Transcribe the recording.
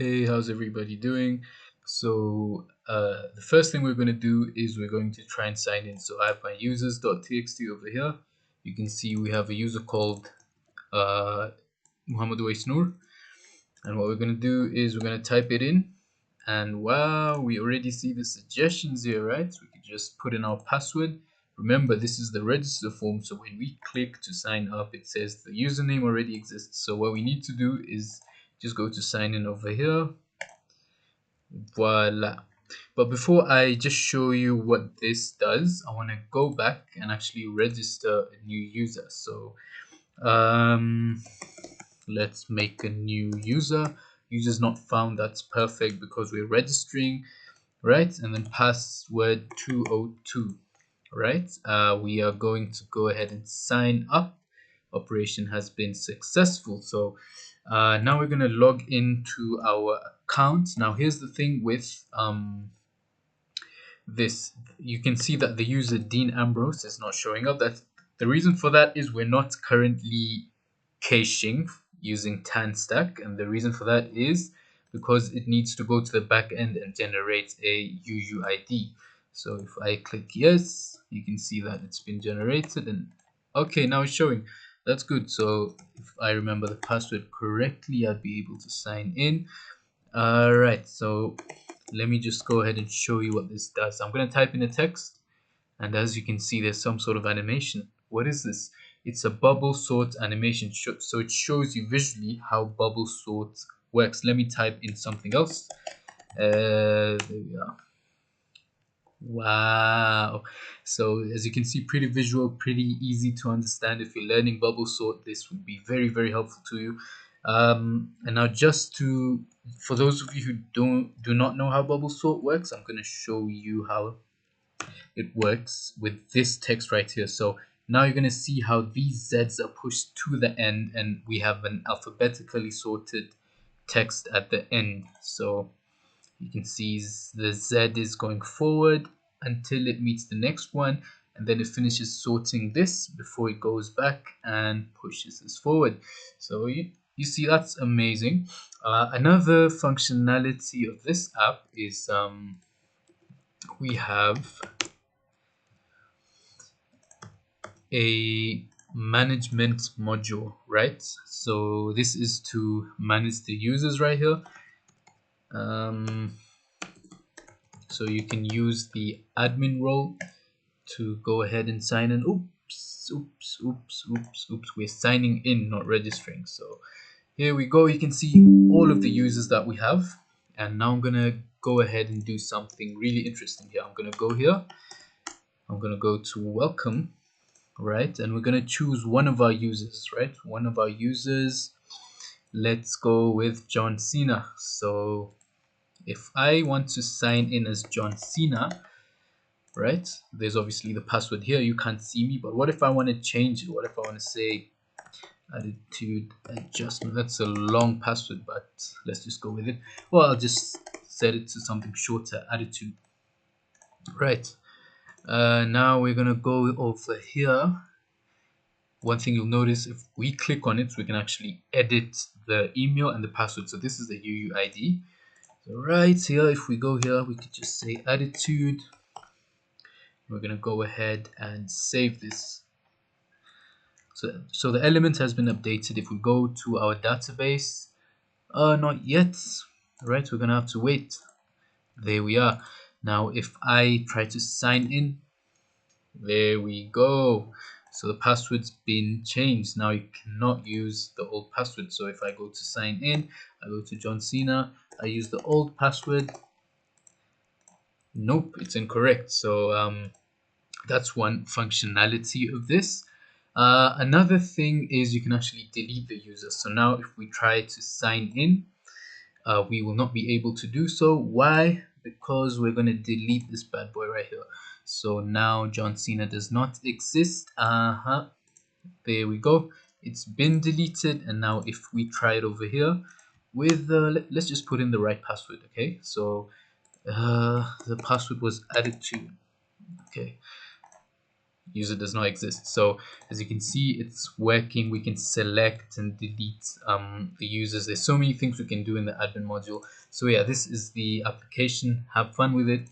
Hey, how's everybody doing? The first thing we're going to do is we're going to try and sign in. So I have my users.txt over here. You can see we have a user called Muhammad Waisnoor. And what we're going to do is we're going to type it in. And wow, we already see the suggestions here, right? So we can just put in our password. Remember, this is the register form. So when we click to sign up, it says the username already exists. So what we need to do is just go to sign in over here. Voila. But before I just show you what this does, I want to go back and actually register a new user. So um, let's make a new user. User's not found. That's perfect because we're registering, right? And then password 202, right? We are going to go ahead and sign up. Operation has been successful. So now we're going to log into our account. Now here's the thing with this. You can see that the user Dean Ambrose is not showing up. That's the reason for that is we're not currently caching using Tanstack, and the reason for that is because it needs to go to the back end and generate a UUID. So if I click yes, you can see that it's been generated, and okay, now it's showing. That's good. So if I remember the password correctly, I'd be able to sign in. All right, so let me just go ahead and show you what this does. I'm going to type in a text, and as you can see, there's some sort of animation. What is this? It's a bubble sort animation, so it shows you visually how bubble sort works. Let me type in something else. There we are. Wow. So as you can see, pretty visual, pretty easy to understand. If you're learning bubble sort, this would be very, very helpful to you. And now for those of you who do not know how bubble sort works, I'm going to show you how it works with this text right here. So now you're going to see how these Z's are pushed to the end, and we have an alphabetically sorted text at the end. So you can see the Z is going forward until it meets the next one, and then it finishes sorting this before it goes back and pushes this forward. So you see, that's amazing. Another functionality of this app is we have a management module, right? So this is to manage the users right here. So you can use the admin role to go ahead and sign in. Oops. We're signing in, not registering. So here we go. You can see all of the users that we have. And now I'm going to go ahead and do something really interesting here. I'm going to go here. I'm going to go to welcome, right? And we're going to choose one of our users, right? One of our users. Let's go with John Cena. So if I want to sign in as John Cena, right? There's obviously the password here. You can't see me, but what if I want to change it? What if I want to say attitude adjustment? That's a long password, but let's just go with it. Well, I'll just set it to something shorter, attitude. Right. Now we're gonna go over here. One thing you'll notice, if we click on it, we can actually edit the email and the password. So this is the UUID. So right here, if we go here, we could just say attitude. We're going to go ahead and save this. So the element has been updated. If we go to our database, not yet, right? We're going to have to wait. There we are. Now, if I try to sign in, there we go. So the password's been changed. Now you cannot use the old password. So if I go to sign in, I go to John Cena, I use the old password. Nope, it's incorrect. So that's one functionality of this. Another thing is you can actually delete the user. So now if we try to sign in, we will not be able to do so. Why? Because we're going to delete this bad boy right here. So now John Cena does not exist. There we go. It's been deleted. And now if we try it over here with, let's just put in the right password. Okay, so the password was attitude. Okay, user does not exist. So as you can see, it's working. We can select and delete the users. There's so many things we can do in the admin module. So yeah, this is the application. Have fun with it.